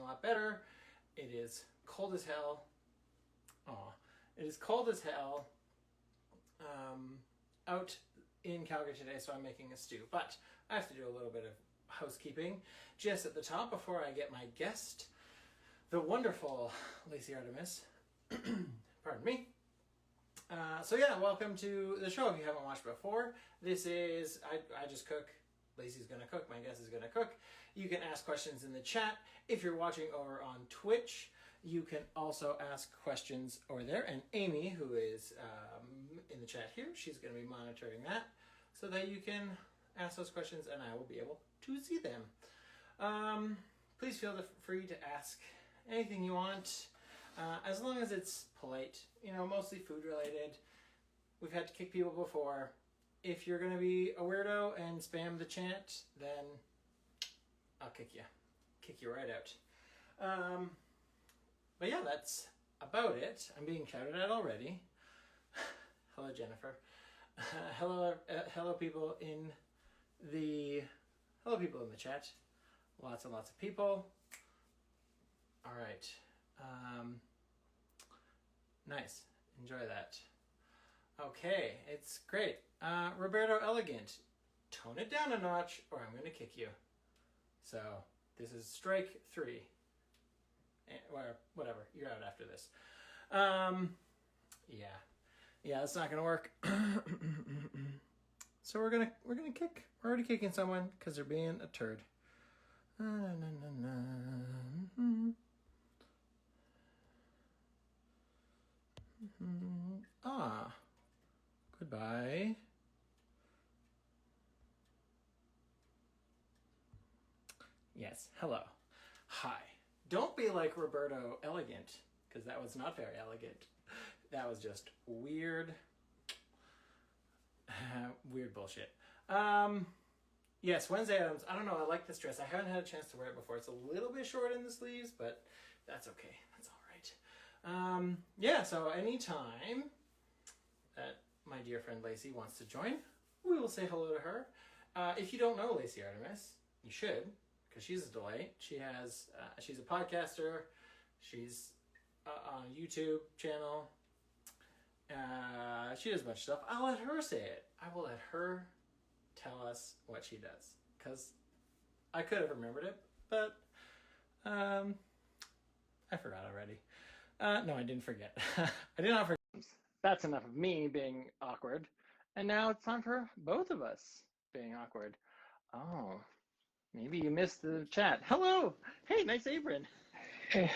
lot better. It is cold as hell. It is cold as hell out in Calgary today, so I'm making a stew. But I have to do a little bit of housekeeping just at the top before I get my guest, the wonderful Lacey Artemis. Pardon me. So yeah, welcome to the show if you haven't watched before. This is, I just cook. Lacey's gonna cook, my guest is gonna cook. You can ask questions in the chat. If you're watching over on Twitch, you can also ask questions over there. And Amy, who is in the chat here, she's gonna be monitoring that so that you can ask those questions and I will be able to see them. Please feel free to ask anything you want, as long as it's polite, mostly food related. We've had to kick people before. If you're going to be a weirdo and spam the chant, then I'll kick you right out. But yeah, that's about it. I'm being shouted at already. Hello, Jennifer. Hello people in the chat. Lots and lots of people. All right. Nice. Enjoy that. Okay, it's great. Roberto Elegant, tone it down a notch or I'm going to kick you. So this is strike 3. Or whatever, you're out after this. Yeah, that's not going to work. So we're gonna kick. We're already kicking someone because they're being a turd. Goodbye. Yes, hello. Hi. Don't be like Roberto Elegant, because that was not very elegant. That was just weird. Weird bullshit. Yes, Wednesday Addams. I don't know, I like this dress. I haven't had a chance to wear it before. It's a little bit short in the sleeves, but that's okay. That's all right. Yeah, so anytime that my dear friend Lacey wants to join, we will say hello to her. If you don't know Lacey Artemis, you should, because she's a delight. She's a podcaster. She's on a YouTube channel. She does a bunch of stuff. I'll let her say it. I will let her tell us what she does, because I could have remembered it, but I forgot already. No, I didn't forget. I did not forget. That's enough of me being awkward. And now it's time for both of us being awkward. Oh, maybe you missed the chat. Hello. Hey, nice apron. Hey.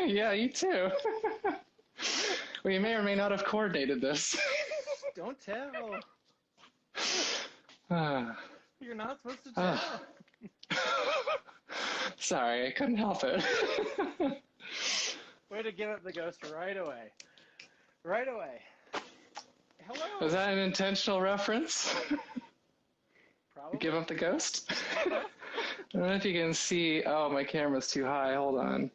Yeah, you too. We may or may not have coordinated this. Don't tell. You're not supposed to tell. Sorry, I couldn't help it. Way to give up the ghost right away. Right away. Hello. Was that an intentional reference? Probably. Give up the ghost? I don't know if you can see. Oh, my camera's too high. Hold on.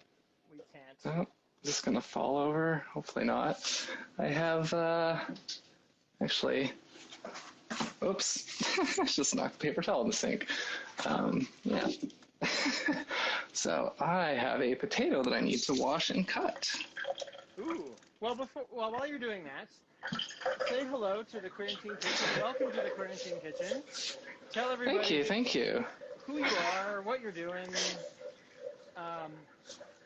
We can't. Oh, I'm just going to fall over. Hopefully not. I have, actually, oops. I just knocked the paper towel in the sink. Yeah. So I have a potato that I need to wash and cut. Ooh. Well, while you're doing that, say hello to the Queerantine Kitchen. Welcome to the Queerantine Kitchen. Tell everybody. Thank you. Who you are, what you're doing.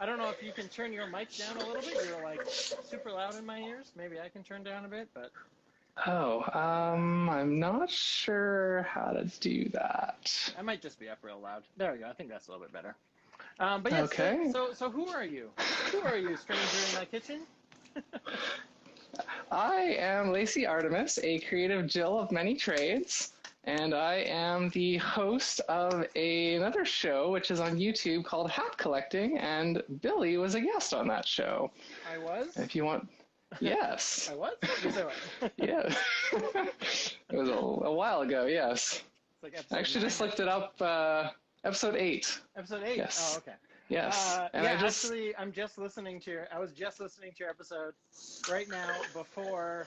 I don't know if you can turn your mic down a little bit. You're like super loud in my ears. Maybe I can turn down a bit, but. Oh, I'm not sure how to do that. I might just be up real loud. There we go. I think that's a little bit better. But yes, okay. So who are you? Who are you, stranger in my kitchen? I am Lacey Artemis, a creative Jill of many trades, and I am the host of another show which is on YouTube called Hat Collecting, and Billie was a guest on that show. I was? If you want... Yes. I was? Yes, I was. Yeah. It was a while ago, yes. It's like I actually just looked it up, episode 8. Episode 8? Yes. Oh, okay. Yes. And Yeah, actually, I was just listening to your episode right now before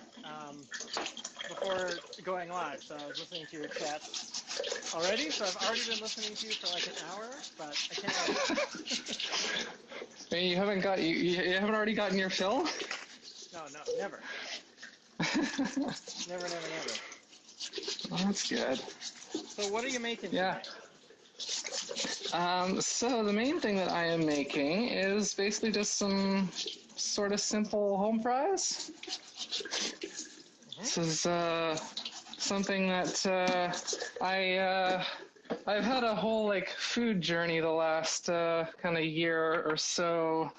going live. So I was listening to your chats already. So I've already been listening to you for like an hour, but I can't wait. You you haven't already gotten your fill? No, never. Never. Well, that's good. So what are you making Yeah. today? So the main thing that I am making is basically just some sort of simple home fries. This is something that I've had a whole like food journey the last kind of year or so.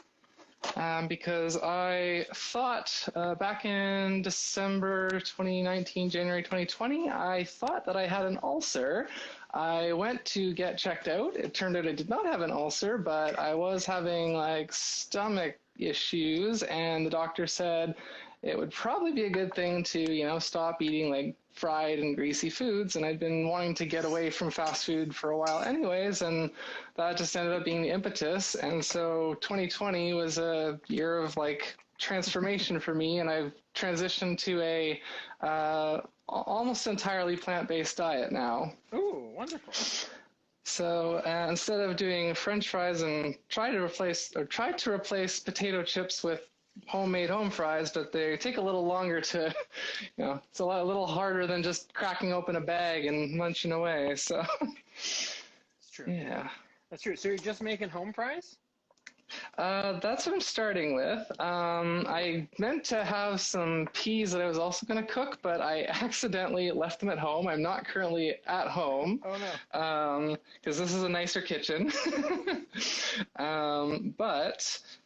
Because I thought back in December 2019, January 2020, I thought that I had an ulcer. I went to get checked out. It turned out I did not have an ulcer, but I was having like stomach issues, and the doctor said it would probably be a good thing to, stop eating like fried and greasy foods. And I'd been wanting to get away from fast food for a while anyways, and that just ended up being the impetus. And so 2020 was a year of like transformation for me, and I've transitioned to a almost entirely plant-based diet now. Ooh, wonderful. So instead of doing French fries and tried to replace potato chips with homemade home fries, but they take a little longer to, it's a little harder than just cracking open a bag and munching away. So, It's true. Yeah. That's true. So you're just making home fries? That's what I'm starting with. I meant to have some peas that I was also going to cook, but I accidentally left them at home. I'm not currently at home. Oh, no. Because this is a nicer kitchen.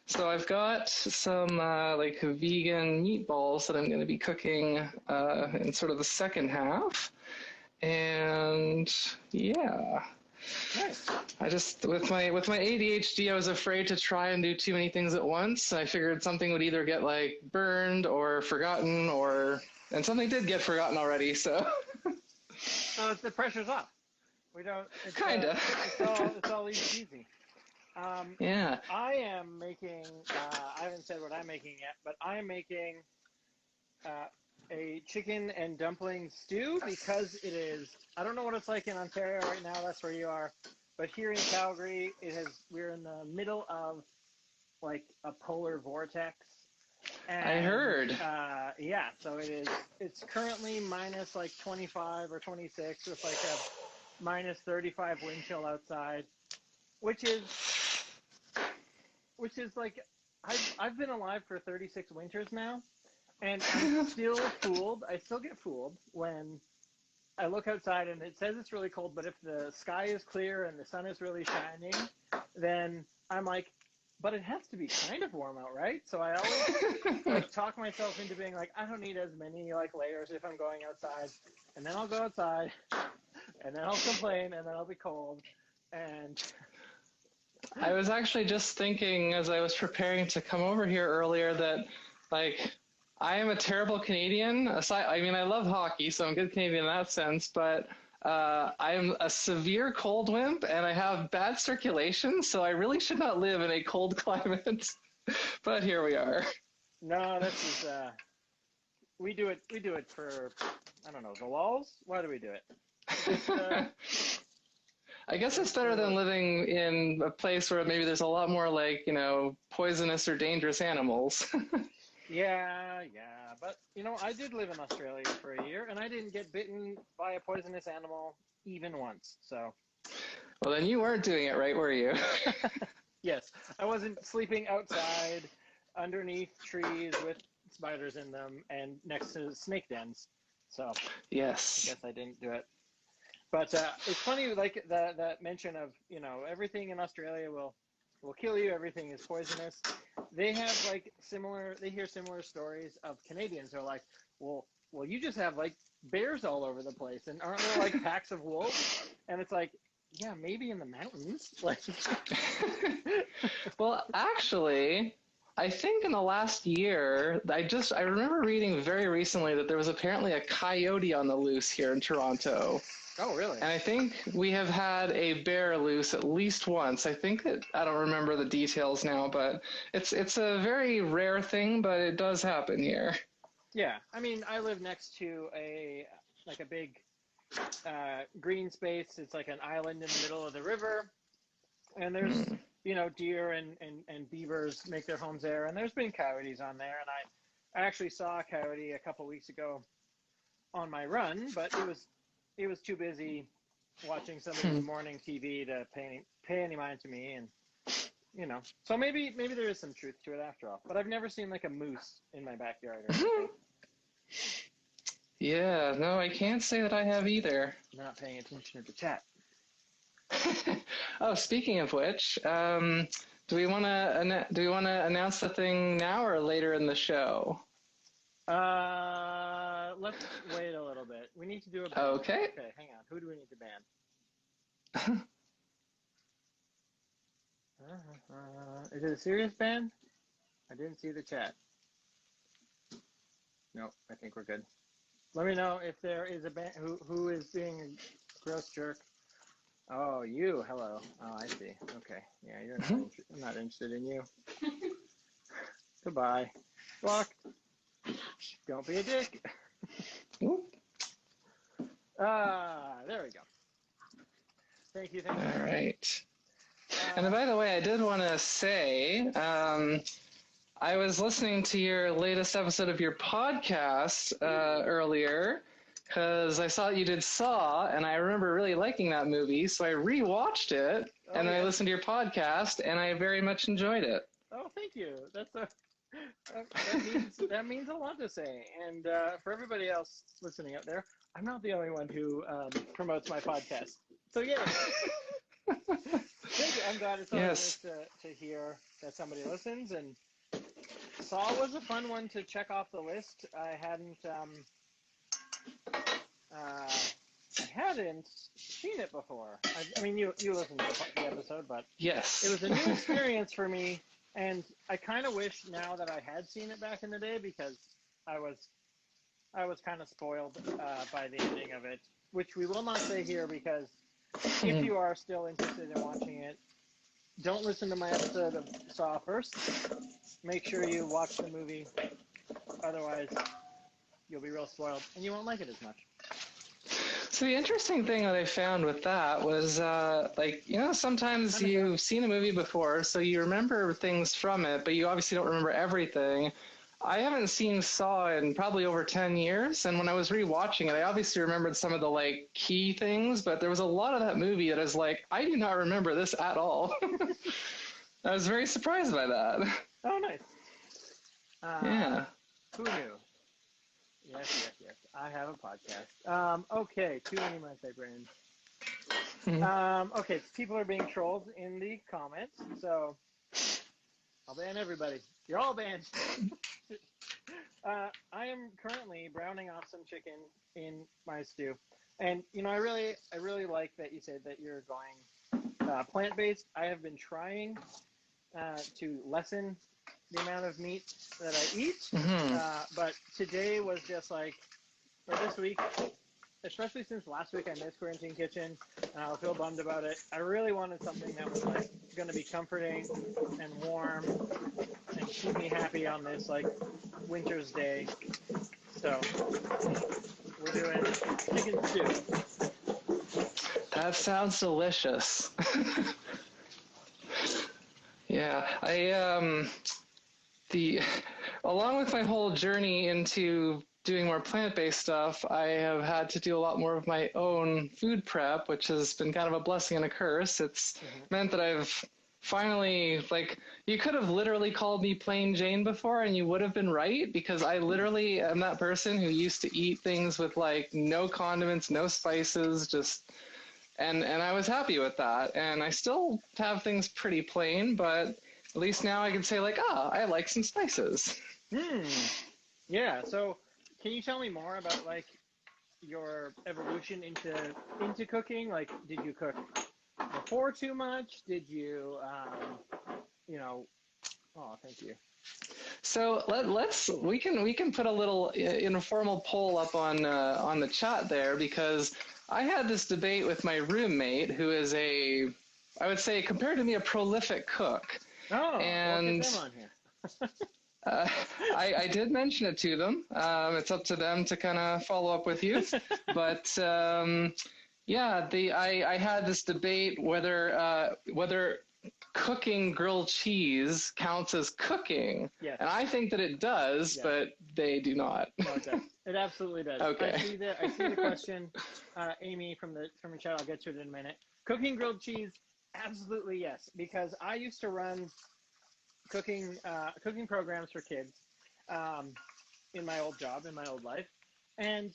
So I've got some like vegan meatballs that I'm going to be cooking in sort of the second half. And yeah. Nice. I just with my ADHD, I was afraid to try and do too many things at once. I figured something would either get like burned or forgotten, and something did get forgotten already. So The pressure's off. We don't. Kinda. It's all easy. Yeah. I am making. I haven't said what I'm making yet, but I am making a chicken and dumpling stew because it is. I don't know what it's like in Ontario right now. That's where you are, but here in Calgary, we're in the middle of like a polar vortex. And, I heard. Yeah, so it is. It's currently minus like 25 or 26 with like a minus 35 wind chill outside, which is like I've been alive for 36 winters now, and I'm still fooled. I still get fooled when I look outside and it says it's really cold, but if the sky is clear and the sun is really shining, then I'm like, but it has to be kind of warm out, right? So I always like talk myself into being like, I don't need as many like layers if I'm going outside, and then I'll go outside, and then I'll complain, and then I'll be cold, and. I was actually just thinking as I was preparing to come over here earlier that, like, I am a terrible Canadian. I mean, I love hockey, so I'm a good Canadian in that sense, but I am a severe cold wimp, and I have bad circulation, so I really should not live in a cold climate. But here we are. No, this is, we do it for, I don't know, the lulz? Why do we do it? Just, I guess it's better than living in a place where maybe there's a lot more like, poisonous or dangerous animals. Yeah, but I did live in Australia for a year, and I didn't get bitten by a poisonous animal even once. So, well, then you weren't doing it right, were you? Yes, I wasn't sleeping outside underneath trees with spiders in them and next to snake dens. So, yes, I guess I didn't do it. But it's funny, like that mention of everything in Australia will kill you. Everything is poisonous. They have they hear similar stories of Canadians who are like, well, you just have like bears all over the place, and aren't there like packs of wolves? And it's like, yeah, maybe in the mountains. Like, well, actually, I think in the last year, I remember reading very recently that there was apparently a coyote on the loose here in Toronto. Oh, really? And I think we have had a bear loose at least once. I think that I don't remember the details now, but it's a very rare thing, but it does happen here. Yeah, I mean, I live next to a big green space. It's like an island in the middle of the river, and there's deer and beavers make their homes there, and there's been coyotes on there, and I actually saw a coyote a couple weeks ago on my run, but it was too busy watching somebody's morning TV to pay any mind to me, and so maybe there is some truth to it after all. But I've never seen like a moose in my backyard or anything. Yeah, no, I can't say that I have either. Not paying attention to the chat. Oh, speaking of which, do we want to announce the thing now or later in the show? Let's wait a little bit. We need to do a ban. Okay. Okay, hang on. Who do we need to ban? Is it a serious ban? I didn't see the chat. No, I think we're good. Let me know if there is a ban. Who is being a gross jerk? Oh, you. Hello. Oh, I see. Okay. Yeah, you're not. I'm not interested in you. Goodbye. Blocked. Don't be a dick. There we go. Thank you. All right. And by the way, I did want to say, I was listening to your latest episode of your podcast earlier because I saw you did Saw, and I remember really liking that movie, so I rewatched it, and then I listened to your podcast, and I very much enjoyed it. Oh, thank you. That means a lot to say. And for everybody else listening out there, I'm not the only one who promotes my podcast. So yeah. Thank you. I'm glad it's always nice to hear that somebody listens. And Saw was a fun one to check off the list. I hadn't seen it before. I mean, you listened to the episode, but yes, it was a new experience for me. And I kind of wish now that I had seen it back in the day, because I was kind of spoiled by the ending of it, which we will not say here, because if you are still interested in watching it, don't listen to my episode of Saw first. Make sure you watch the movie. Otherwise, you'll be real spoiled, and you won't like it as much. So the interesting thing that I found with that was, sometimes you've seen a movie before, so you remember things from it, but you obviously don't remember everything. I haven't seen Saw in probably over 10 years, and when I was rewatching it, I obviously remembered some of the, key things, but there was a lot of that movie that is I do not remember this at all. I was very surprised by that. Oh, nice. Yeah. Who knew? Yes. I have a podcast. Okay, too many multi-brands. Okay, people are being trolled in the comments, so I'll ban everybody. You're all banned. I am currently browning off some chicken in my stew, and I really like that you said that you're going plant-based. I have been trying to lessen the amount of meat that I eat, but today was just or this week, especially since last week I missed Queerantine Kitchen, and I was real bummed about it. I really wanted something that was going to be comforting and warm and keep me happy on this winter's day. So we're doing chicken stew. That sounds delicious. Yeah, along with my whole journey into doing more plant-based stuff, I have had to do a lot more of my own food prep, which has been kind of a blessing and a curse. It's meant that I've finally, you could have literally called me Plain Jane before and you would have been right, because I literally am that person who used to eat things with no condiments, no spices, and I was happy with that. And I still have things pretty plain, but at least now I can say I like some spices. Yeah, so can you tell me more about your evolution into cooking? Did you cook before too much? Did you oh, thank you. So we can put a little informal poll up on the chat there, because I had this debate with my roommate, who is I would say, compared to me, a prolific cook. Oh, And we'll get them on here. uh, I did mention it to them. It's up to them to kind of follow up with you. But yeah, I had this debate whether cooking grilled cheese counts as cooking. Yes. And I think that it does, but they do not. No, it does. It absolutely does. Okay. I see the question, Amy from the chat. I'll get to it in a minute. Cooking grilled cheese, absolutely yes, because I used to run cooking programs for kids in my old job, in my old life, and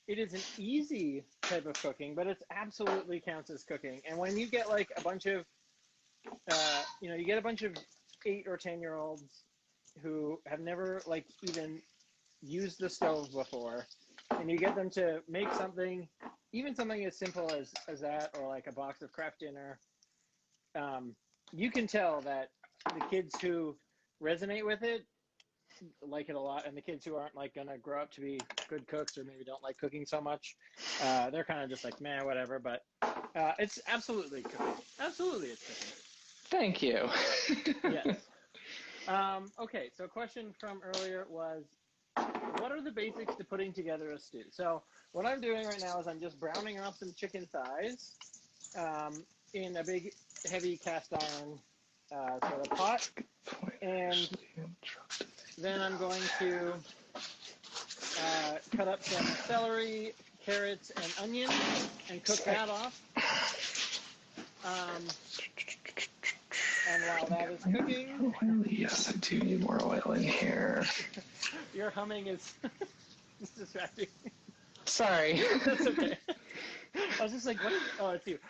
it is an easy type of cooking, but it absolutely counts as cooking. And when you get like a bunch of you get a bunch of 8 or 10-year-olds who have never like even used the stove before, and you get them to make something, even something as simple as that, or like a box of Kraft Dinner, you can tell that the kids who resonate with it like it a lot, and the kids who aren't like gonna grow up to be good cooks or maybe don't like cooking so much, they're kind of just like, man, whatever. But it's absolutely cooking. Absolutely, it's cooking. Thank you. Yes. Okay, so a question from earlier was, what are the basics to putting together a stew? So what I'm doing right now is I'm just browning off some chicken thighs in a big, heavy cast iron sort of pot. And then I'm going to cut up some celery, carrots, and onion and cook that off. And while that is cooking... Yes, I do need more oil in here. Your humming is distracting. Sorry. That's okay. I was just like, what is... Oh, it's you.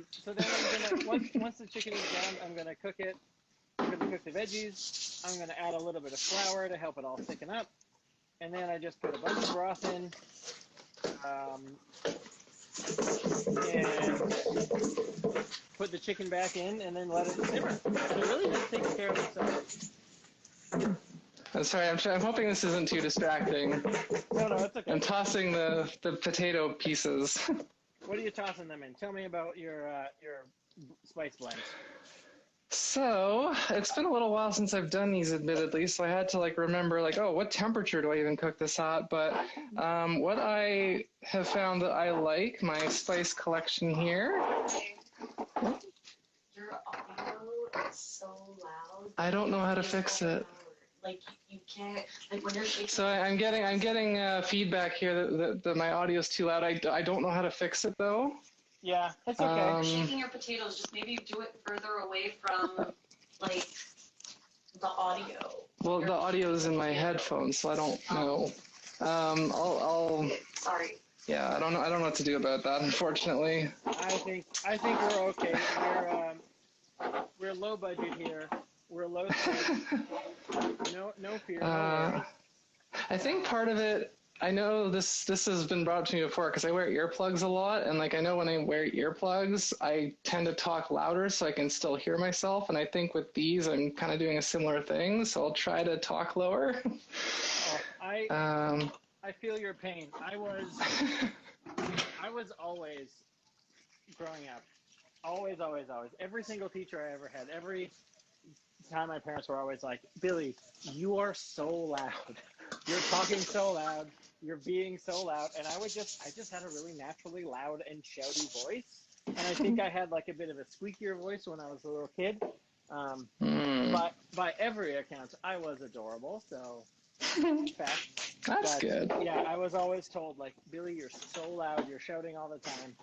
So then I'm going to... Once the chicken is done, I'm going to cook it. I'm going to cook the veggies. I'm going to add a little bit of flour to help it all thicken up. And then I just put a bunch of broth in. And put the chicken back in and then let it simmer. So it really just takes care of itself. I'm sorry, I'm hoping this isn't too distracting. No, it's okay. I'm tossing the potato pieces. What are you tossing them in? Tell me about your spice blends. So, it's been a little while since I've done these, admittedly, so I had to remember, oh, what temperature do I even cook this at? But what I have found that I like, my spice collection here. Your audio is so loud. I don't know how to fix it. You can't, when you're shaking. So I'm getting feedback here that my audio is too loud. I don't know how to fix it, though. Yeah, that's okay. Shaking your potatoes, just maybe do it further away from, the audio. Well, the audio is in my headphones, so I don't know. I'll. Sorry. Yeah, I don't know what to do about that, unfortunately. I think we're okay. We're low budget here. We're low stakes. No fear. I think part of it, I know this has been brought up to me before because I wear earplugs a lot, and I know when I wear earplugs, I tend to talk louder so I can still hear myself, and I think with these I'm kind of doing a similar thing, so I'll try to talk lower. I feel your pain. I was always growing up, always. Every single teacher I ever had, every time my parents were always like, Billy, you are so loud. You're talking so loud. You're being so loud. And I just had a really naturally loud and shouty voice. And I think I had a bit of a squeakier voice when I was a little kid. But by every account, I was adorable. So that's good. Yeah, I was always told, Billy, you're so loud. You're shouting all the time.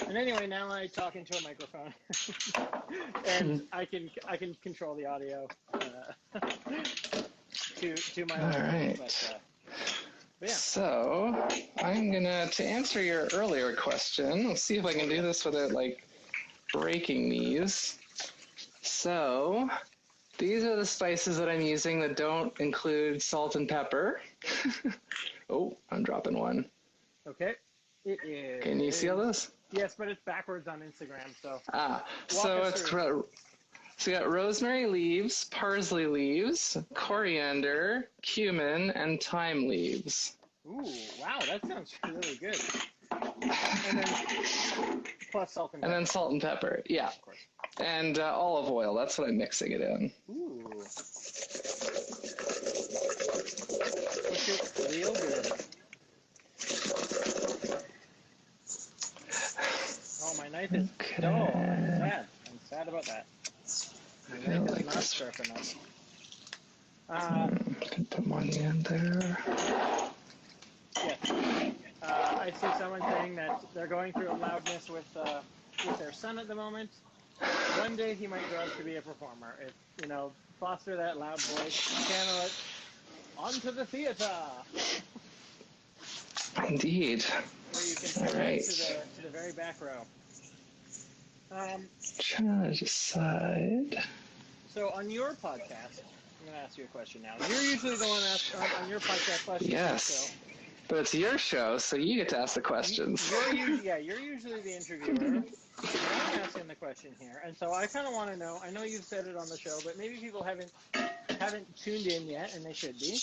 And anyway, now I talk into a microphone, and I can control the audio to my own. All right. But yeah. So I'm to answer your earlier question. Let's see if I can do this without breaking these. So these are the spices that I'm using that don't include salt and pepper. Oh, I'm dropping one. Okay. It is. Can you see all this? Yes, but it's backwards on Instagram, so. So you got rosemary leaves, parsley leaves, coriander, cumin, and thyme leaves. Ooh, wow, that sounds really good. And then plus salt and pepper. And then salt and pepper, yeah. Of course. And olive oil, that's what I'm mixing it in. Ooh. Push it real good. Oh, my knife is dull. I'm sad. I'm sad about that. My knife is not sharp enough. Put one in there. Yes. I see someone saying that they're going through a loudness with their son at the moment. One day he might grow up to be a performer. If, foster that loud voice, channel it onto the theater. Indeed. Where you can turn Right. to the very back row. Trying to decide. So on your podcast, I'm going to ask you a question now. You're usually the one on your podcast questions. Yes. So But it's your show, so you get to ask the questions. You're usually the interviewer. I'm asking the question here, and so I kind of want to know. I know you've said it on the show, but maybe people haven't tuned in yet, and they should be.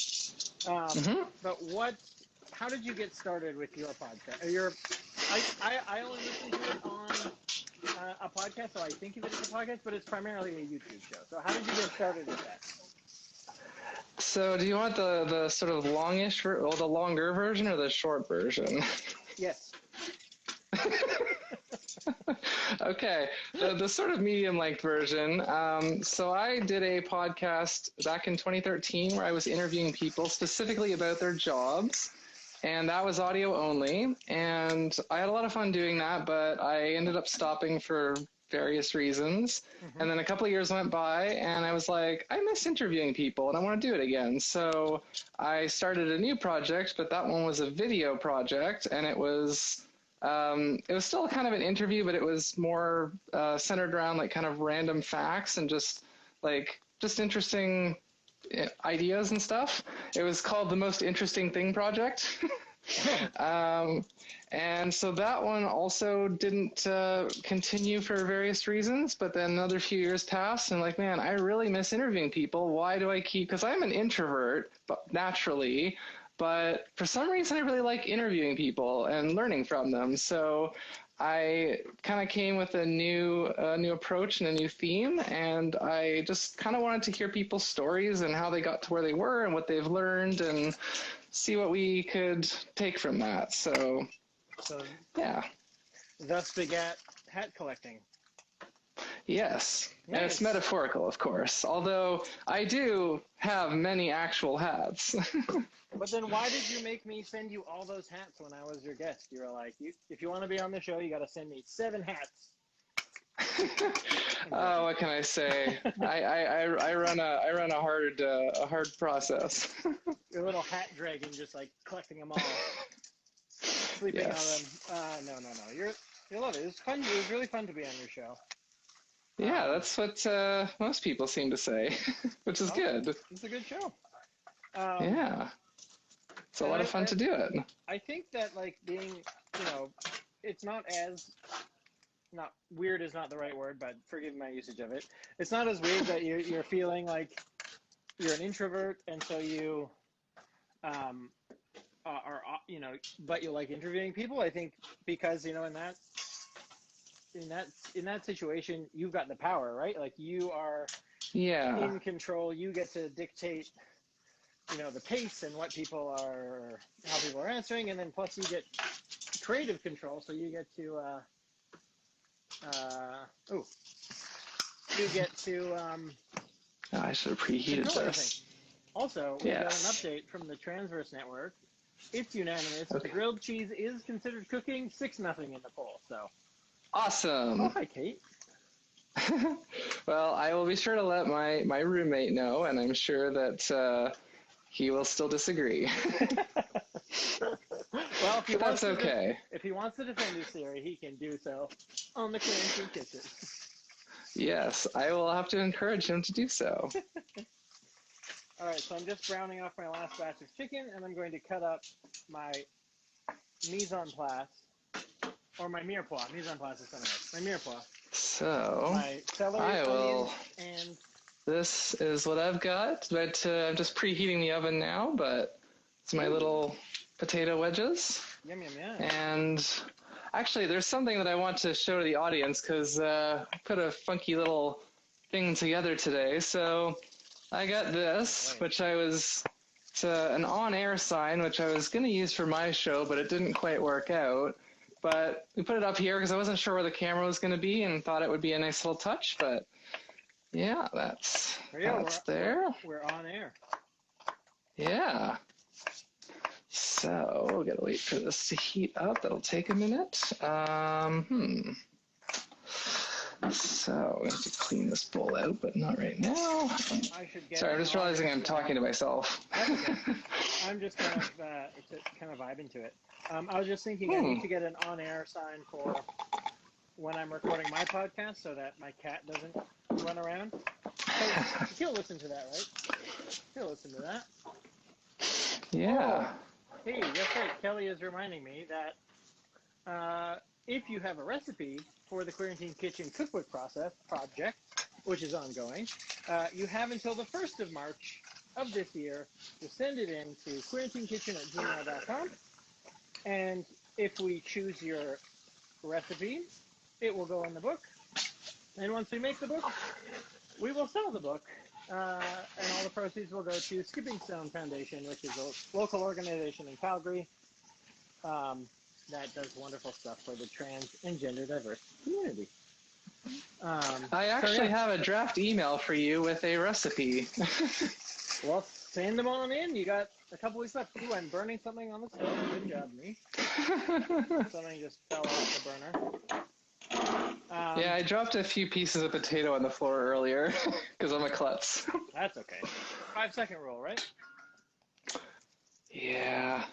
But how did you get started with your podcast? I only listen to it on a podcast, so I think of it as a podcast, but it's primarily a YouTube show. So how did you get started with that? So do you want the sort of longish, or the longer version or the short version? Yes. Okay, the sort of medium-length version. So I did a podcast back in 2013 where I was interviewing people specifically about their jobs, and that was audio only. And I had a lot of fun doing that, but I ended up stopping for various reasons. And then a couple of years went by, and I was like, I miss interviewing people, and I want to do it again. So I started a new project, but that one was a video project, and it was still kind of an interview, but it was more centered around like kind of random facts and just interesting ideas and stuff. It was called the Most Interesting Thing Project. And so that one also didn't continue for various reasons, but then another few years passed, and like, man, I really miss interviewing people. Why do I keep, because I'm an introvert, but naturally, but for some reason I really like interviewing people and learning from them. So I kind of came with a new approach and a new theme, and I just kind of wanted to hear people's stories and how they got to where they were and what they've learned and see what we could take from that. So yeah. Thus begat hat collecting. Yes. Nice. And it's metaphorical, of course, although I do have many actual hats. But then why did you make me send you all those hats when I was your guest? You were like, if you want to be on the show, you got to send me 7 hats. Oh, what can I say? I run a hard process. Your little hat dragon, just like collecting them all, sleeping on them. No. You love it. It was fun. It was really fun to be on your show. Yeah, that's what most people seem to say, which is good. It's a good show. Yeah, it's a lot of fun to do it. I think that like being, it's not weird is not the right word, but forgive my usage of it. It's not as weird that you're feeling like you're an introvert, and so you but you like interviewing people. I think because in that situation, you've got the power, right? Like you are in control. You get to dictate, the pace and how people are answering, and then plus you get creative control. So you get to I should have preheated this. Also, we got an update from the Transverse Network. It's unanimous. Okay. Grilled cheese is considered cooking. 6-0 in the poll. So awesome. Oh, hi, Kate. Well, I will be sure to let my roommate know, and I'm sure that he will still disagree. Well, if he wants to defend his theory, he can do so on the Queerantine Kitchen. Yes, I will have to encourage him to do so. All right, so I'm just browning off my last batch of chicken, and I'm going to cut up my mise en place, or my mirepoix. Mise en place is something else. My mirepoix. So my celery, onions, and this is what I've got, but I'm just preheating the oven now. But it's my little potato wedges. Yum, yum, yum. And actually, there's something that I want to show to the audience because I put a funky little thing together today. So I got this, which it's an on-air sign, which I was going to use for my show, but it didn't quite work out. But we put it up here because I wasn't sure where the camera was going to be and thought it would be a nice little touch. But yeah, that's there. We're on air. Yeah. So we gotta wait for this to heat up. That'll take a minute. So we have to clean this bowl out, but not right now. Sorry, I'm just realizing I'm talking to myself. Okay. I'm just kind of vibing to it. I was just thinking I need to get an on-air sign for when I'm recording my podcast so that my cat doesn't run around. He'll listen to that, right? He'll listen to that. Yeah. Oh. Hey, that's right. Kelly is reminding me that if you have a recipe for the Queerantine Kitchen cookbook project, which is ongoing, you have until the 1st of March of this year to send it in to queerantinekitchen@gmail.com. And if we choose your recipe, it will go in the book. And once we make the book, we will sell the book. And all the proceeds will go to Skipping Stone Foundation, which is a local organization in Calgary that does wonderful stuff for the trans and gender diverse community. I actually have a draft email for you with a recipe. Well, send them on in. You got a couple weeks left. Ooh, I'm burning something on the stove. Good job, me. Something just fell off the burner. Yeah, I dropped a few pieces of potato on the floor earlier because I'm a klutz. That's okay. 5-second rule, right? Yeah.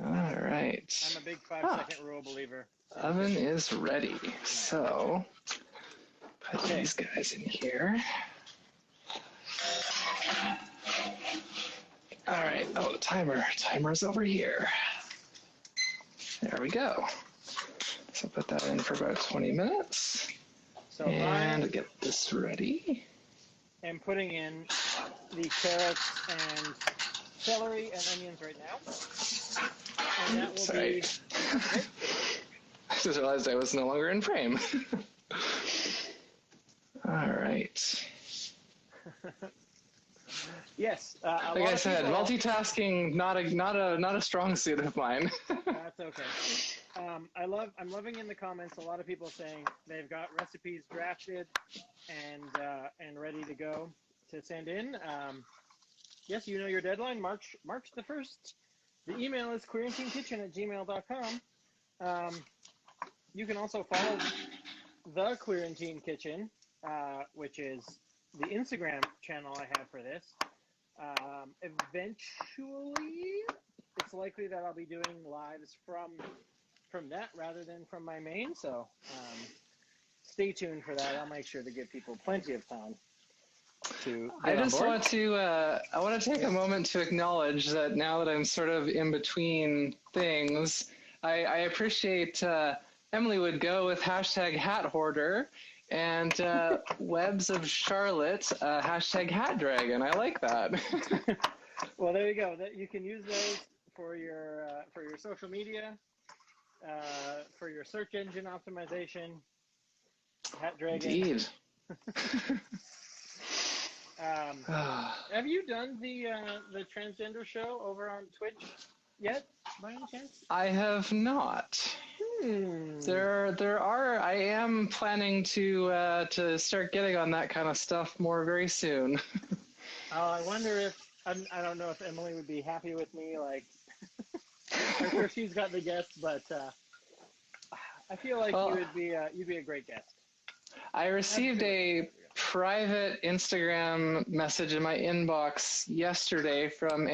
All right. I'm a big 5-second rule believer. Oven is ready. So put these guys in here. All right. Oh, the timer's over here. There we go. So put that in for about 20 minutes. So and get this ready. I'm putting in the carrots and celery and onions right now. And that will be... Okay. I just realized I was no longer in frame. All right. Yes. Like I said, multitasking not a strong suit of mine. That's okay. I'm loving in the comments a lot of people saying they've got recipes drafted and ready to go to send in. Yes, you know your deadline, March the 1st. The email is queerantinekitchen@gmail.com. You can also follow the Queerantine Kitchen, which is the Instagram channel I have for this. Eventually, it's likely that I'll be doing lives from that rather than from my main. So stay tuned for that. I'll make sure to give people plenty of time to get on board. I want to take a moment to acknowledge that now that I'm sort of in between things, I appreciate Emily would go with hashtag hat hoarder and Webs of Charlotte hashtag hat dragon. I like that. Well, there you go. You can use those for your social media, for your search engine optimization. Hat dragon. Indeed. Have you done the transgender show over on Twitch yet, by any chance? I have not. I am planning to start getting on that kind of stuff more very soon. I wonder if I don't know if Emily would be happy with me. Like, I'm sure she's got the guests, but I feel like you'd be a great guest. I received a private Instagram message in my inbox yesterday from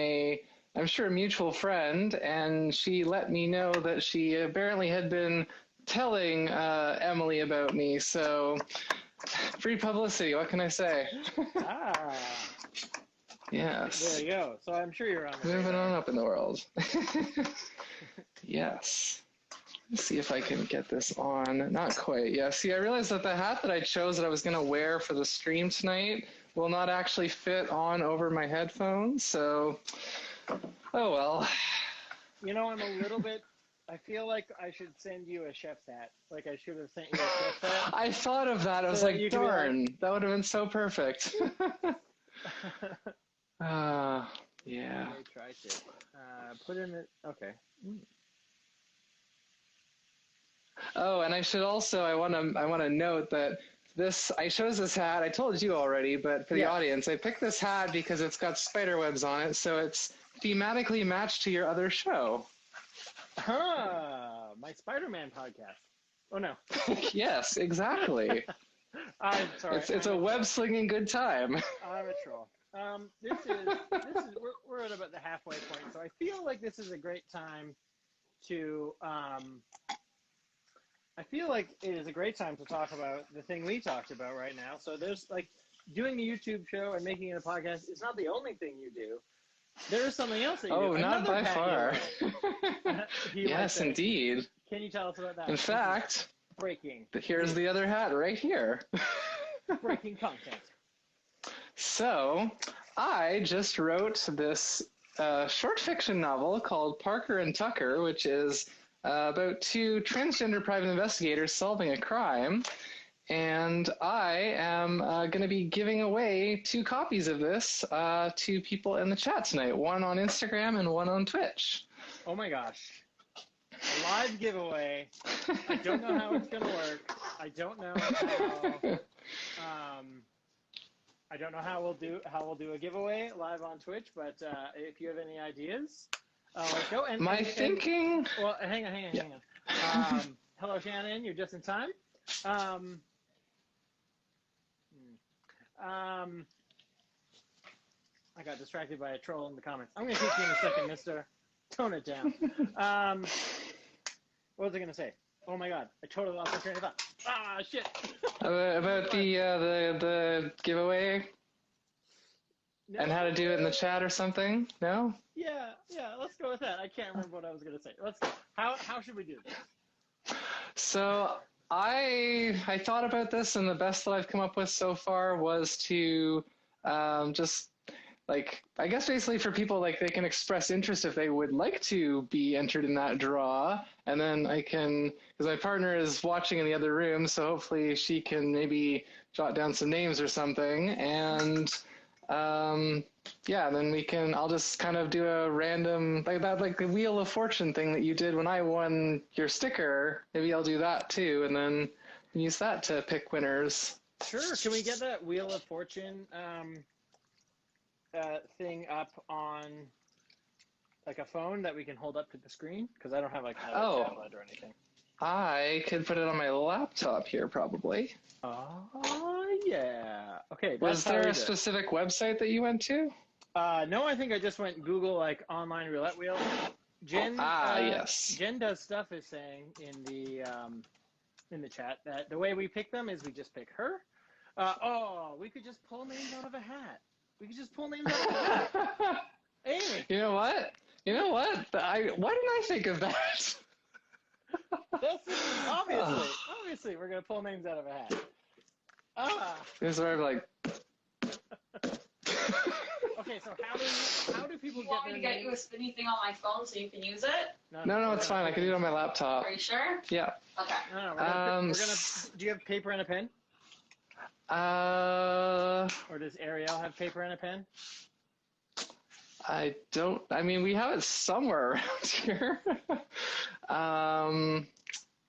I'm sure a mutual friend, and she let me know that she apparently had been telling Emily about me. So, free publicity. What can I say? Yes. There you go. So I'm sure you're on the moving on up in the world. Yes. Let's see if I can get this on. Not quite. Yeah. See, I realized that the hat that I chose that I was going to wear for the stream tonight will not actually fit on over my headphones. So Oh, well. You know, I'm a little bit. I feel like I should send you a chef's hat. Like I should have sent you a chef's hat. I thought of that. I was So like, you can be darn, that would have been so perfect. Yeah. I tried to put in it. Okay. Oh, and I should also, I want to note that I chose this hat. I told you already, but for the audience, I picked this hat because it's got spider webs on it, so it's thematically matched to your other show. My Spider-Man podcast. Oh no. Yes, exactly. I'm sorry. It's a web slinging good time. I'm a troll. This is we're at about the halfway point, so I feel like this is a great time to I feel like it is a great time to talk about the thing we talked about right now. So there's like doing the YouTube show and making it a podcast is not the only thing you do. There is something else that you do. Oh, not by far. Yes, indeed. Can you tell us about that? In fact, breaking. Here's the other hat right here. Breaking content. So, I just wrote this short fiction novel called Parker and Tucker, which is about two transgender private investigators solving a crime. And I am going to be giving away 2 copies of this to people in the chat tonight, one on Instagram and one on Twitch. Oh my gosh. A live giveaway. I don't know how it's going to work. I don't know how... I don't know how we'll do a giveaway live on Twitch, but if you have any ideas, let's go. Thinking. Well, hang on. Hello, Shannon. You're just in time. I got distracted by a troll in the comments. I'm going to teach you in a second, Mister. Tone it down. What was I going to say? Oh my God! I totally lost my train of thought. Ah, shit. About the giveaway and how to do it in the chat or something? No? Yeah. Let's go with that. I can't remember what I was going to say. Let's go. How should we do this? So I thought about this, and the best that I've come up with so far was to just like, I guess basically for people, like, they can express interest if they would like to be entered in that draw, and then I can, because my partner is watching in the other room, so hopefully she can maybe jot down some names or something, and then I'll just kind of do a random, like the Wheel of Fortune thing that you did when I won your sticker. Maybe I'll do that too, and then use that to pick winners. Sure. Can we get that Wheel of Fortune thing up on like a phone that we can hold up to the screen? Because I don't have like a tablet or anything. I could put it on my laptop here, probably. Oh, yeah. Okay. Was there a specific website that you went to? No, I think I just went Google like online roulette wheel. Jen, yes. Jen does stuff is saying in the chat that the way we pick them is we just pick her. We could just pull names out of a hat. Amy. You know what? Why didn't I think of that? Obviously, we're gonna pull names out of a hat. It's sort of like. Okay, so how do people you want me to get you a spinny thing on my phone so you can use it? No, it's fine. I can do it on my laptop. Are you sure? Yeah. Okay. No, we're gonna. Do you have paper and a pen? Or does Ariel have paper and a pen? I don't. I mean, we have it somewhere around here.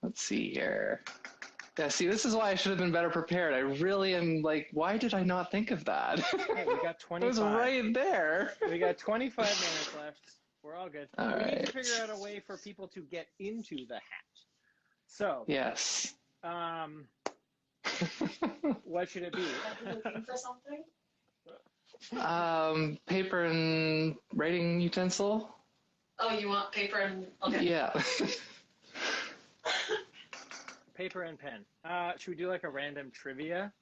Let's see here. Yeah, see, this is why I should have been better prepared. I really am like, why did I not think of that? Okay, we got 25. It was right there. We got 25 minutes left. We're all good. All we right. need to figure out a way for people to get into the hat. So. Yes. What should it be? Are you looking for something? Paper and writing utensil. Oh, you want paper and... Okay. Yeah. Paper and pen. Should we do like a random trivia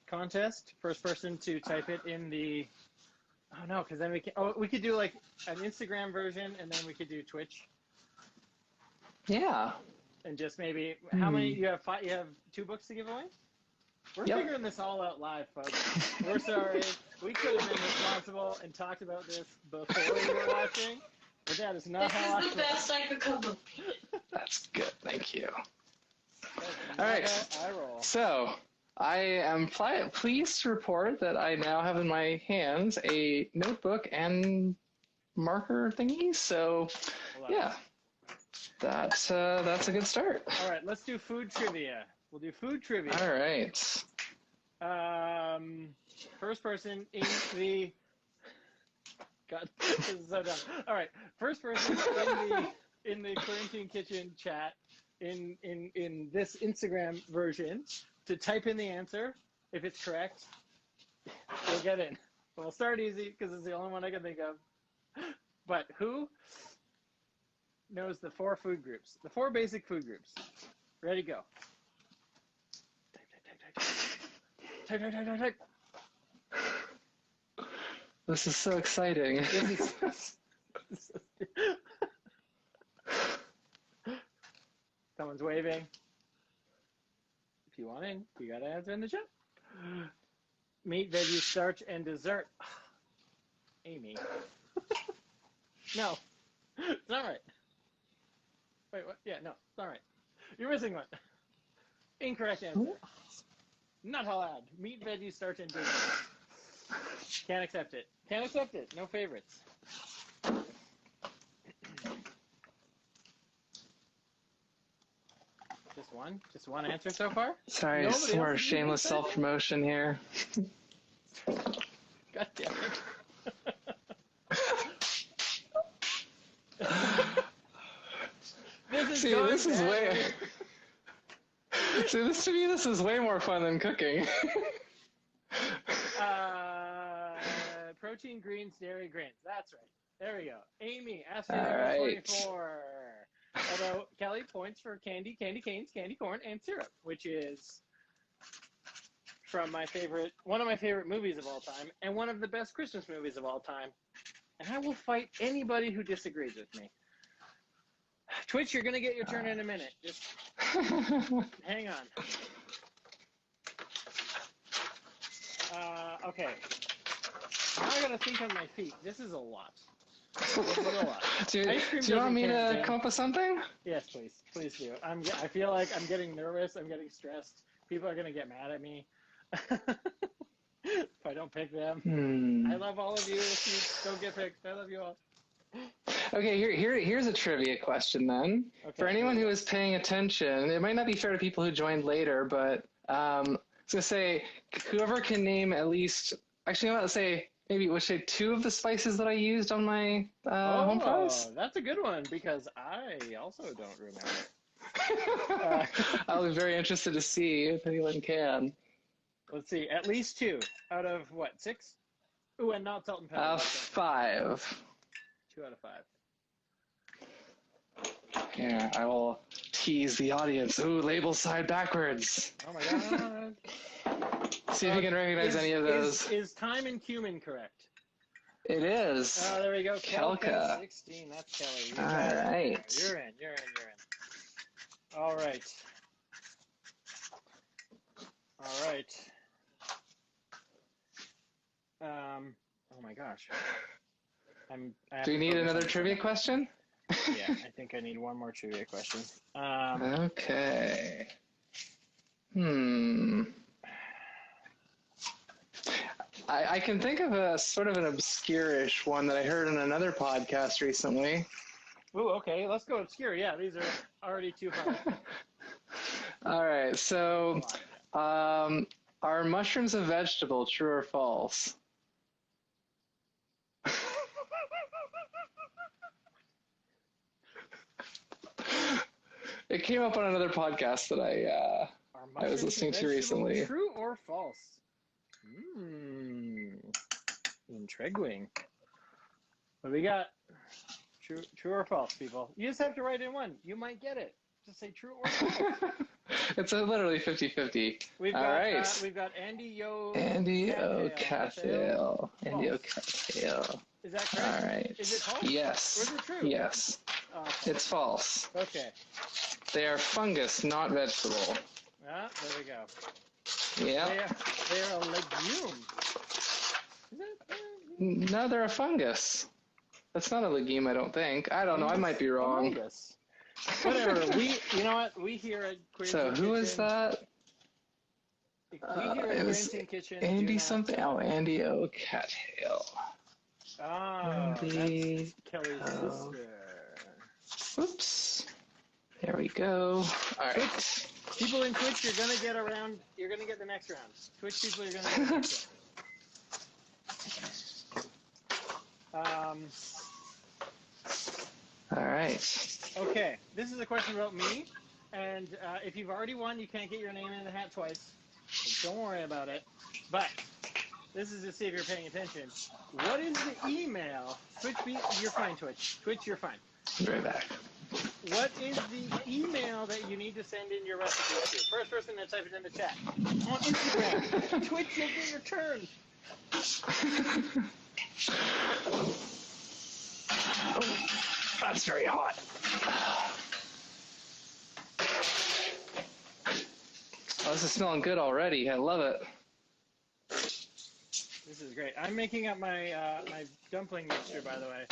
contest? First person to type it in the... Oh, no, because then we could do like an Instagram version, and then we could do Twitch. Yeah. And just maybe... How many... You have 2 books to give away? We're Yep. figuring this all out live, folks. We're sorry. We could have been responsible and talked about this before we were watching, but that is not This how I is the best I could come up with. That's good. Thank you. That's All right. not how I roll. So, I am pleased to report that I now have in my hands a notebook and marker thingy. So, yeah, that's a good start. All right, let's do food trivia. We'll do food trivia. All right. First person in the. God, this is so dumb. All right, first person in the Queerantine Kitchen chat in this Instagram version to type in the answer. If it's correct, you'll get in. We'll start easy because it's the only one I can think of. But who knows the 4 food groups? The 4 basic food groups. Ready, go. Type. This is so exciting. Someone's waving. If you want in, you gotta answer in the chat. Meat, veggie, starch, and dessert. Amy. No. It's not right. Wait, what? Yeah, no, it's not right. You're missing one. Incorrect answer. Not allowed. Meat, veggie, starch, and dessert. Can't accept it. Can't accept it. No favorites. Just one? Just one answer so far? Sorry, Nobody some more else is shameless even self-promotion here. God damn it. See, this is way. See, this to me, this is way more fun than cooking. Protein, greens, dairy, grains. That's right. There we go. Amy, asking All number right. 24. Although Kelly points for candy, candy canes, candy corn, and syrup, which is from one of my favorite movies of all time, and one of the best Christmas movies of all time. And I will fight anybody who disagrees with me. Twitch, you're gonna get your turn in a minute. Just hang on. Okay. Now I gotta think on my feet. This is a lot. This is a lot. Do you want me to come up with something? Yes, please. Please do. I feel like I'm getting nervous. I'm getting stressed. People are gonna get mad at me if I don't pick them. I love all of you. If you don't get picked, I love you all. Okay, here's a trivia question then. Okay. For anyone who is paying attention, it might not be fair to people who joined later, but I was gonna say whoever can name at least. Actually, I'm gonna say maybe we'll say 2 of the spices that I used on my home fries. That's a good one because I also don't remember. I'll be very interested to see if anyone can. Let's see, at least 2 out of what, 6? Ooh, and not salt and pepper. 5. 2 out of 5. Yeah, I will tease the audience. Ooh, label side backwards. Oh my god. See if you can recognize any of those. Is thyme and cumin correct? It is. Oh, there we go. Kelka. 16. That's Kelly. All right. You're in. All right. Oh my gosh. Do you need another trivia question? Yeah, I think I need one more trivia question. Okay. I can think of a sort of an obscure-ish one that I heard in another podcast recently. Ooh, okay, let's go obscure. Yeah, these are already too hard. All right, so are mushrooms a vegetable, true or false? It came up on another podcast that I was listening to recently. True or false? Intriguing. What do we got? True or false, people? You just have to write in one. You might get it. Just say true or false. It's literally 50-50. We've got Andy O. Cattail. Andy O. Cattail. Is that correct? All right. Is it false? Yes. Or is it true? Yes. It's false. Okay. They are fungus, not vegetable. There we go. Yeah. They're a legume. No, they're a fungus. That's not a legume, I don't think. I don't know. I might be wrong. Fungus. Whatever. You know what? We here at Queerantine So who is that? We here at It was Queerantine Kitchen. Andy something. Oh, Andy O'Cattail. Oh, Andy. that's Kelly's sister. Whoops. There we go. All right. People in Twitch, you're gonna get the next round. Twitch people, you're gonna get the next round. All right. Okay, this is a question about me, and if you've already won, you can't get your name in the hat twice. So don't worry about it. But this is to see if you're paying attention. What is the email? Twitch, you're fine. Twitch, you're fine. I'll be right back. What is the email that you need to send in your recipes to? First person to type it in the chat. On Instagram. Twitch, you'll get your turn. Oh, that's very hot. Oh, this is smelling good already. I love it. This is great. I'm making up my my dumpling mixture, by the way.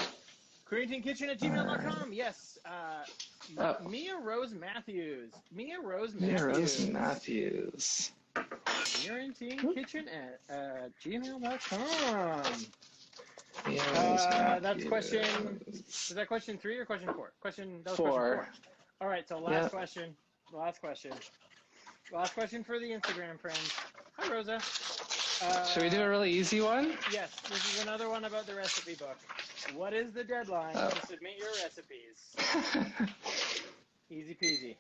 QueerantineKitchen@gmail.com. Yes. Mia Rose Matthews. QueerantineKitchen@gmail.com. That's question. Is that question 3 or question 4? That was 4. Question 4. All right. So last question. Last question for the Instagram friends. Hi, Rosa. Should we do a really easy one? Yes. This is another one about the recipe book. What is the deadline to submit your recipes? Easy peasy.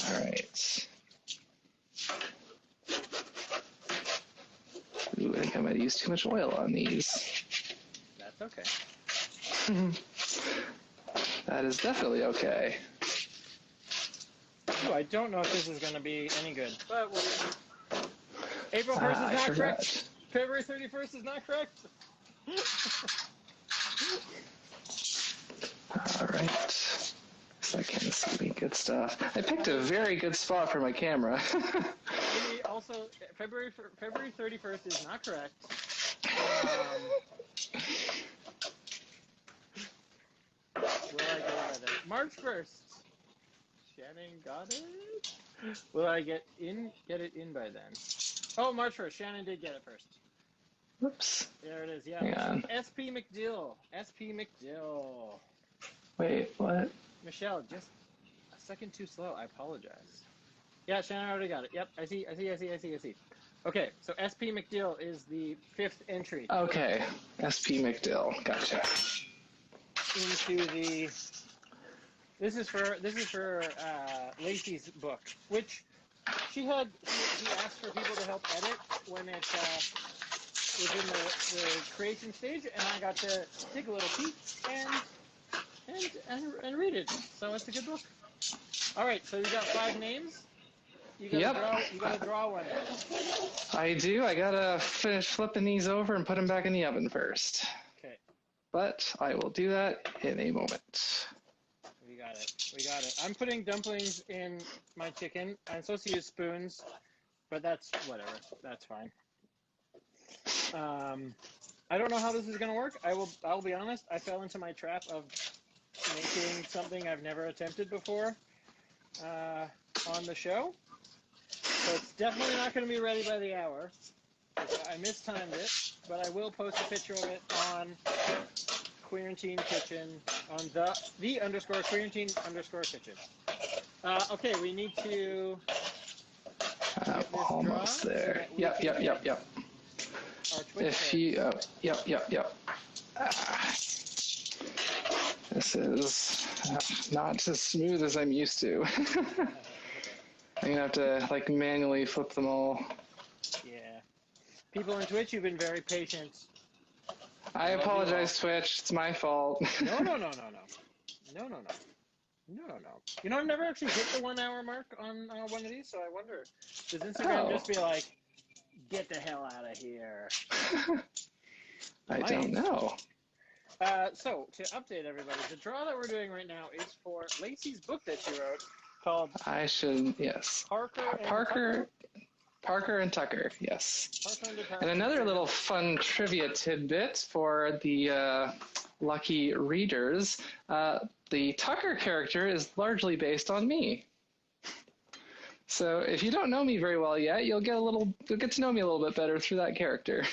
All right. Ooh, I think I might have used too much oil on these. That's okay. That is definitely okay. Ooh, I don't know if this is going to be any good, but what is it? April 1st is not correct. February 31st is not correct. All right. Second, see good stuff. I picked a very good spot for my camera. Also, February 31st is not correct. Will I get it by then? March 1st. Shannon got it? Will I get it in by then? Oh, March 1st. Shannon did get it first. Whoops. There it is, yeah. Hang on. SP McDill. Wait, what? Michelle, just a second too slow. I apologize. Yeah, Shannon already got it. Yep, I see. Okay, so SP McDill is the 5th entry. Okay, SP McDill. Gotcha. Into the... This is for Lacey's book, which she asked for people to help edit when it was in the creation stage, and I got to take a little peek and read it. So it's a good book. All right, so you got 5 names. You gotta draw one. I do. I gotta finish flipping these over and put them back in the oven first. Okay. But I will do that in a moment. We got it. I'm putting dumplings in my chicken. I'm supposed to use spoons, but that's whatever. That's fine. I don't know how this is gonna work. I'll be honest. I fell into my trap of making something I've never attempted before on the show. So it's definitely not going to be ready by the hour. I mistimed it, but I will post a picture of it on Queerantine Kitchen, on the _ Queerantine _ Kitchen. Okay, we need to almost there. So Yep. If you, yep. This is not as smooth as I'm used to. I'm gonna have to manually flip them all. Yeah. People on Twitch, you've been very patient. I apologize, Twitch. It's my fault. No. You know, I've never actually hit the 1 hour mark on one of these, so I wonder, does Instagram just be like, get the hell out of here? I don't know. So, to update everybody, the draw that we're doing right now is for Lacey's book that she wrote called Yes. Parker Parker and Tucker, yes. Parker and Tucker. And another little fun trivia tidbit for the lucky readers, the Tucker character is largely based on me. So if you don't know me very well yet, you'll get to know me a little bit better through that character.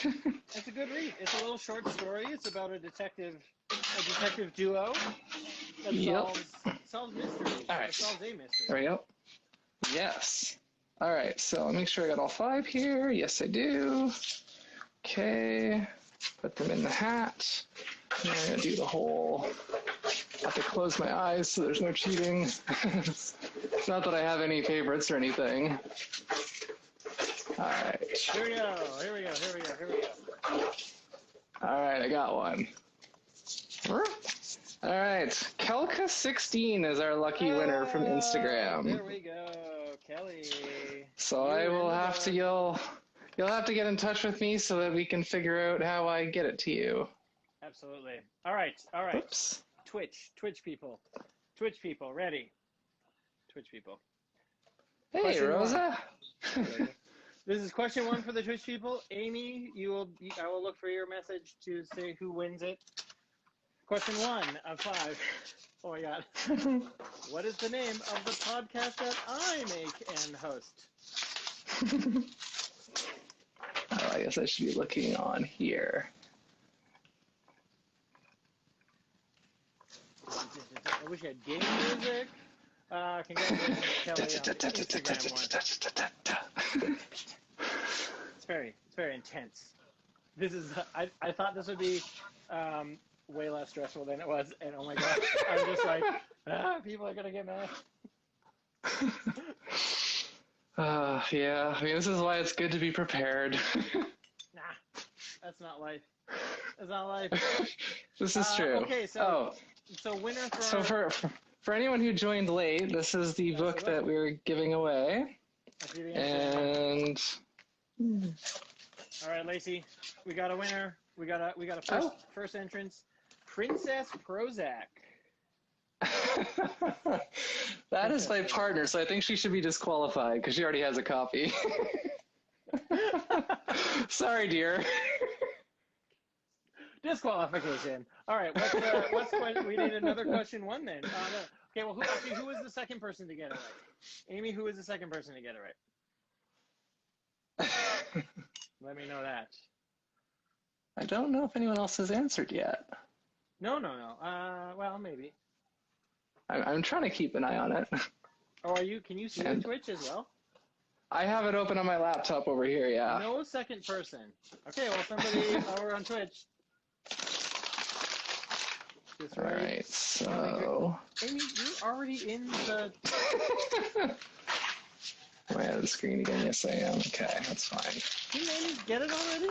It's a good read. It's a little short story. It's about a detective duo that solves mysteries. All right. Solves a mystery. There we go. Yes. All right, so I'll make sure I got all 5 here. Yes, I do. Okay. Put them in the hat. And I'm going to do the whole... I have to close my eyes so there's no cheating. It's not that I have any favorites or anything. All right. Here we go. All right, I got one. All right, Kelka16 is our lucky winner from Instagram. There we go, Kelly. So I will have to, you'll have to get in touch with me so that we can figure out how I get it to you. Absolutely. All right. Oops. Twitch people, ready. Twitch people. Hey, Question Rosa. This is question 1 for the Twitch people. Amy, I will look for your message to say who wins it. Question 1 of 5. Oh my God. What is the name of the podcast that I make and host? Oh, I guess I should be looking on here. I wish I had game music. Congratulations, Kelly, on the Instagram one. It's very intense. This is, I thought this would be way less stressful than it was, and oh my God, I'm just like, people are gonna get mad. Yeah, I mean, this is why it's good to be prepared. Nah, that's not life. That's not life. This is true. Okay, so winner for... So for anyone who joined late, this is the book that we were giving away. And all right, Lacey, we got a winner. We got a first entrance, Princess Prozac. That is my partner, so I think she should be disqualified because she already has a copy. Sorry, dear. Disqualification. All right, we need another question 1 then. No. Okay, well, who was the second person to get it right? Amy, who was the second person to get it right? Let me know that. I don't know if anyone else has answered yet. No. Well, maybe. I'm trying to keep an eye on it. Oh, are you? Can you see the Twitch as well? I have it open on my laptop over here, yeah. No second person. Okay, well, somebody over on Twitch. All right, so... Amy, you're already in the... Am I out of the screen again? Yes, I am. Okay, that's fine. Didn't Amy get it already?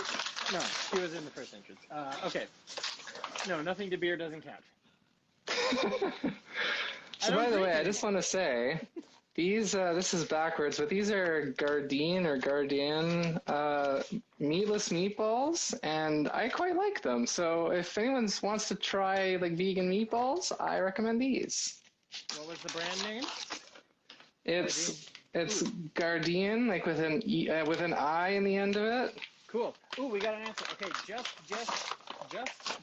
No, she was in the first entrance. Okay. No, nothing to beer doesn't count. So by the way, I just want to say, these, this is backwards, but these are Gardein meatless meatballs, and I quite like them. So if anyone wants to try like vegan meatballs, I recommend these. What was the brand name? It's Gardein, like with an I in the end of it. Cool. Ooh, we got an answer. Okay,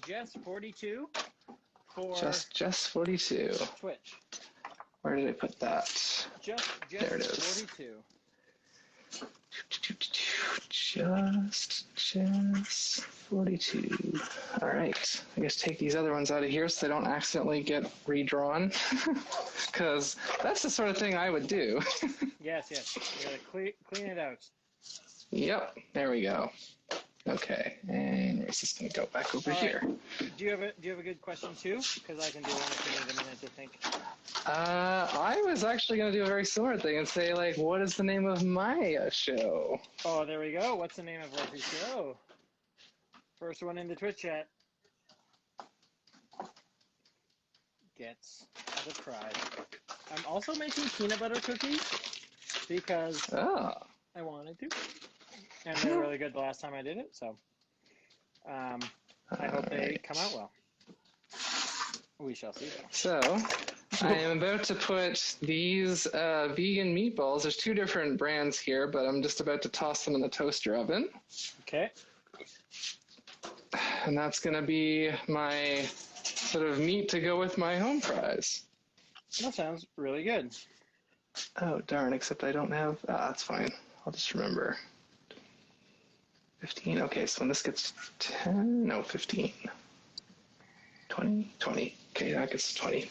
just 42 for just 42. Twitch. Where did I put that? Just there it is. 42. Just 42. All right. I guess take these other ones out of here so they don't accidentally get redrawn. Because that's the sort of thing I would do. Yes. You gotta clean it out. Yep. There we go. Okay. And where's this going to go? Back over here. Do you have a good question too? Because I can do one if you need a minute to think. I was actually going to do a very similar thing and say, like, what is the name of my show? Oh, there we go. What's the name of Lacey's show? First one in the Twitch chat gets the prize. I'm also making peanut butter cookies because I wanted to. And they were really good the last time I did it, so I hope they come out well. We shall see, though. So, I am about to put these vegan meatballs. There's two different brands here, but I'm just about to toss them in the toaster oven. Okay. And that's going to be my sort of meat to go with my home fries. That sounds really good. Oh, darn, except I don't have... that's fine. I'll just remember. 15. Okay, so when this gets 10... No, 15. 20? 20. Okay, that gets 20.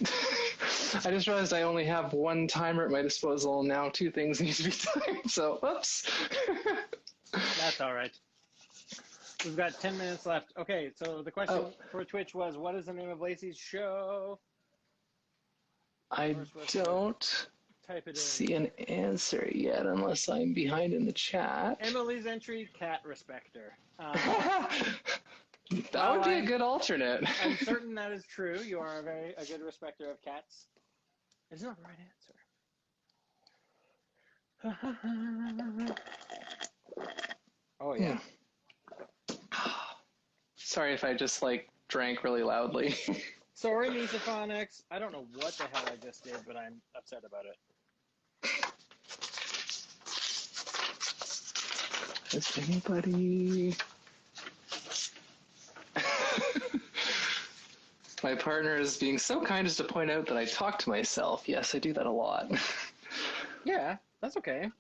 I just realized I only have one timer at my disposal, and now two things need to be timed, so whoops. That's all right. We've got 10 minutes left. Okay, so the question for Twitch was, what is the name of Lacey's show? I don't type it in. see an answer yet, unless I'm behind in the chat. Emily's entry, Cat Respector. That would be a good alternate. I'm certain that is true. You are a good respecter of cats. It's not the right answer. Oh, yeah. Sorry if I just, drank really loudly. Sorry, Misophonics. I don't know what the hell I just did, but I'm upset about it. Is anybody... My partner is being so kind as to point out that I talk to myself. Yes, I do that a lot. Yeah, that's okay.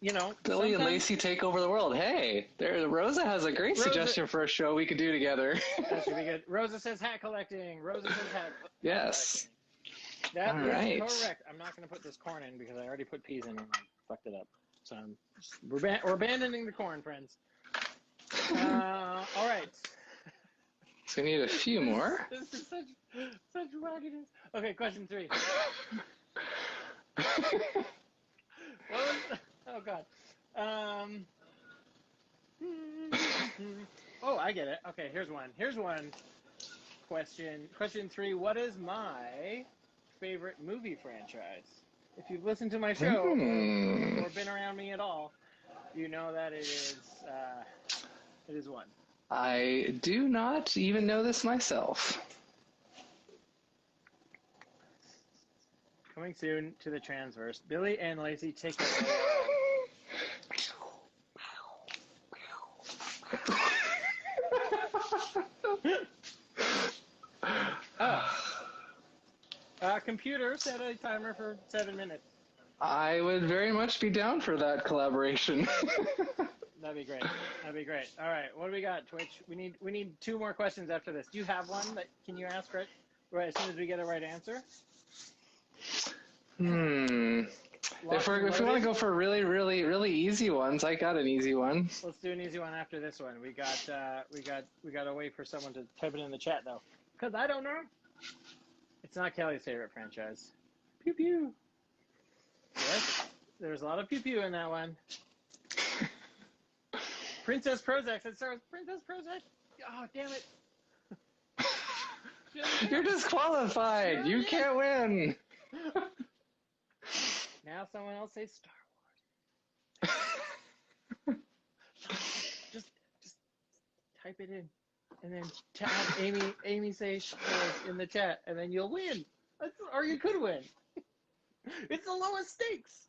You know, Billy and Lacey take over the world. Hey, Rosa has a great suggestion for a show we could do together. That should be good. Rosa says hat collecting. Rosa says hat Yes. That is right. correct. I'm not going to put this corn in because I already put peas in and I fucked it up. So we're abandoning the corn, friends. All right. So we need a few more. This is such wackiness. Okay, question 3. Oh God. Oh, I get it. Okay, here's one. Question 3. What is my favorite movie franchise? If you've listened to my show or been around me at all, you know that it is one. I do not even know this myself. Coming soon to the Transverse. Billy and Lacey take it away. Computer, set a timer for 7 minutes. I would very much be down for that collaboration. That'd be great. All right, what do we got, Twitch? We need 2 more questions after this. Do you have one that can you ask right as soon as we get a right answer? If we want to go for really, really, really easy ones, I got an easy one. Let's do an easy one after this one. We got to wait for someone to type it in the chat though, because I don't know. It's not Kelly's favorite franchise. Pew pew. Yes, there's a lot of pew pew in that one. Princess Prozac. It starts Princess Prozac. Oh, damn it. You're disqualified. You can't win. Now someone else say Star Wars. just type it in, and then have Amy say Star Wars in the chat, and then you'll win. Or you could win. It's the lowest stakes.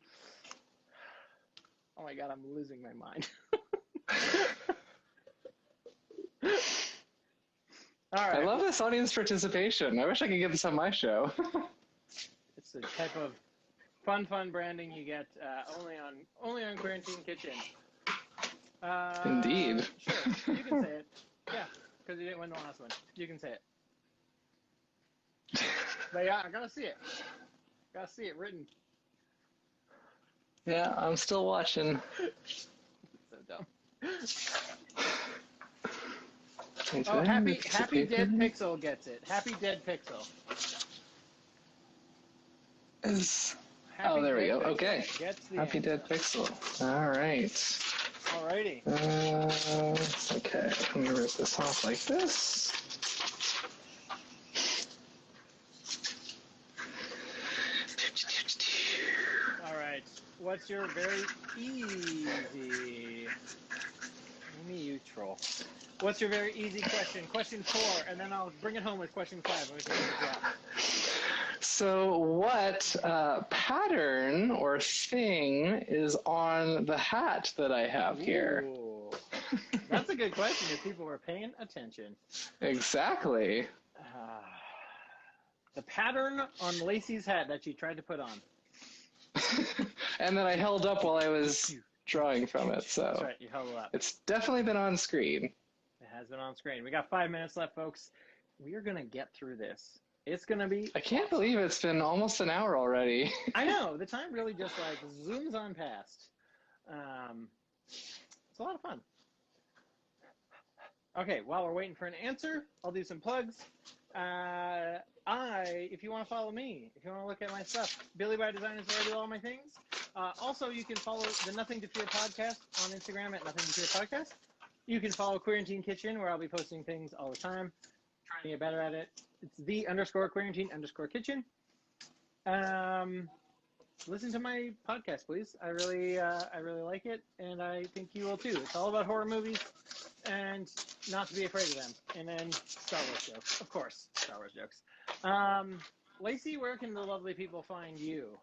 Oh my God, I'm losing my mind. All right. I love this audience participation. I wish I could get this on my show. It's the type of fun branding you get only on Queerantine Kitchen. Indeed. Sure, you can say it. Yeah, because you didn't win the last one. You can say it. But yeah, I gotta see it. Gotta see it written. Yeah, I'm still watching. So dumb. Oh, Happy Dead Pixel gets it. Happy Dead Pixel. There we go. Pixel Okay. Happy answer. Dead Pixel. All right. Alrighty. Okay. Let me rip this off like this. All right. What's your very easy? Me, you troll. What's your very easy question? Question 4, and then I'll bring it home with question 5. So what pattern or thing is on the hat that I have here? Ooh. That's a good question if people were paying attention. Exactly. The pattern on Lacey's hat that she tried to put on. And then I held up while I was drawing from it, so That's right, you held it up. it's definitely been on screen. It has been on screen. We got 5 minutes left, folks. We are going to get through this. It's going to be... I can't believe it's been almost an hour already. I know. The time really just like zooms on past. It's a lot of fun. Okay, while we're waiting for an answer, I'll do some plugs. If you want to follow me, if you want to look at my stuff, Billy by Design is where I do all my things. Also, you can follow the Nothing to Fear podcast on Instagram at Nothing to Fear podcast. You can follow Queerantine Kitchen, where I'll be posting things all the time, trying to get better at it. It's _Queerantine_Kitchen. Listen to my podcast, please. I really like it, and I think you will too. It's all about horror movies, and not to be afraid of them. And then Star Wars jokes, of course, Star Wars jokes. Lacey, where can the lovely people find you?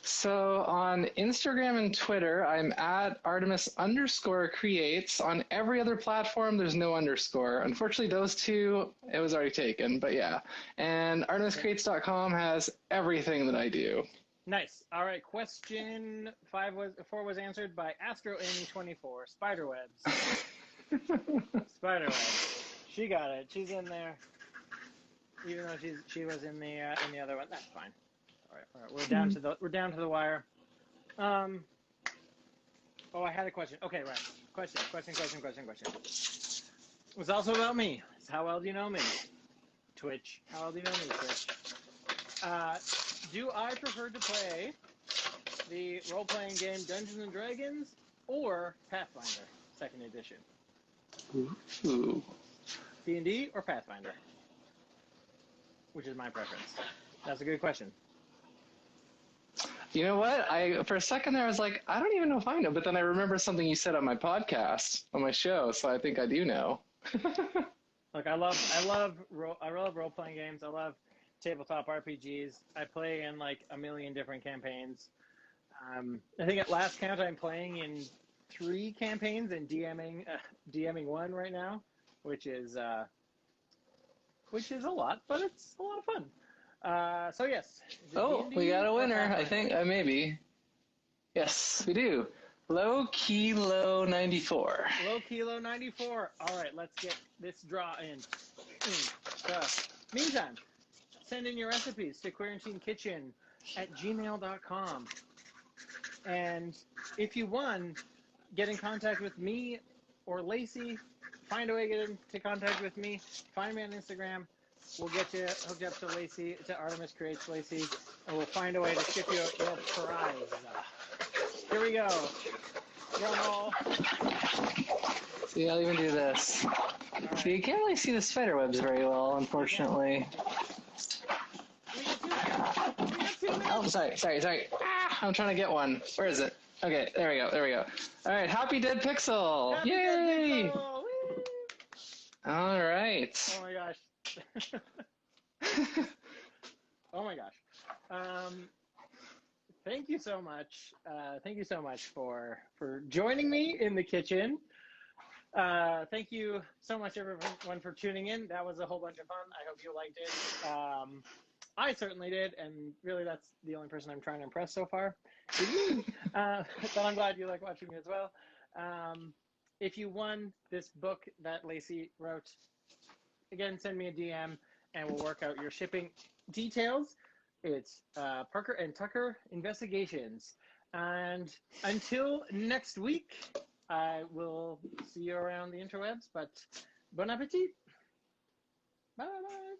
So on Instagram and Twitter, I'm at Artemis_creates. On every other platform, there's no underscore. Unfortunately, those two, it was already taken, but yeah. And ArtemisCreates.com has everything that I do. Nice. All right. Question 4 was answered by AstroAmy24. Spiderwebs. Spiderwebs. She got it. She's in there. Even though she was in the other one. That's fine. All right. We're down to the wire. Oh, I had a question. Okay, right. Question. It's also about me. It's how well do you know me? Twitch. How well do you know me, Twitch? Do I prefer to play the role-playing game Dungeons and Dragons or Pathfinder, 2nd edition? Ooh. D&D or Pathfinder? Which is my preference. That's a good question. You know what? For a second there, I was like, I don't even know if I know. But then I remember something you said on my podcast, on my show, so I think I do know. Look, I love role-playing games. I love tabletop RPGs. I play in like a million different campaigns. I think at last count, I'm playing in 3 campaigns and DMing 1 right now, which is a lot, but it's a lot of fun. So yes. Oh, we got a winner, I think. Maybe. Yes, we do. Low Kilo 94. Low Kilo 94. All right, let's get this draw in. Meantime, send in your recipes to QueerantineKitchen@gmail.com. And if you won, get in contact with me or Lacey. Find a way to get into contact with me. Find me on Instagram. We'll get you hooked up to Lacey, to Artemis Creates Lacey, and we'll find a way to ship you your prize. Here we go. Drum roll. See, I'll even do this. Right. So you can't really see the spider webs very well, unfortunately. Oh, sorry. Ah, I'm trying to get one. Where is it? Okay, there we go. All right, Happy Dead Pixel. Happy Yay! Dead Pixel. All right. Oh my gosh. Oh my gosh. Thank you so much. Thank you so much for joining me in the kitchen. Thank you so much, everyone, for tuning in. That was a whole bunch of fun. I hope you liked it. I certainly did, and really that's the only person I'm trying to impress so far. But I'm glad you like watching me as well. If you won this book that Lacey wrote, again, send me a DM and we'll work out your shipping details. It's Parker and Tucker Investigations. And until next week, I will see you around the interwebs, but bon appetit. Bye-bye.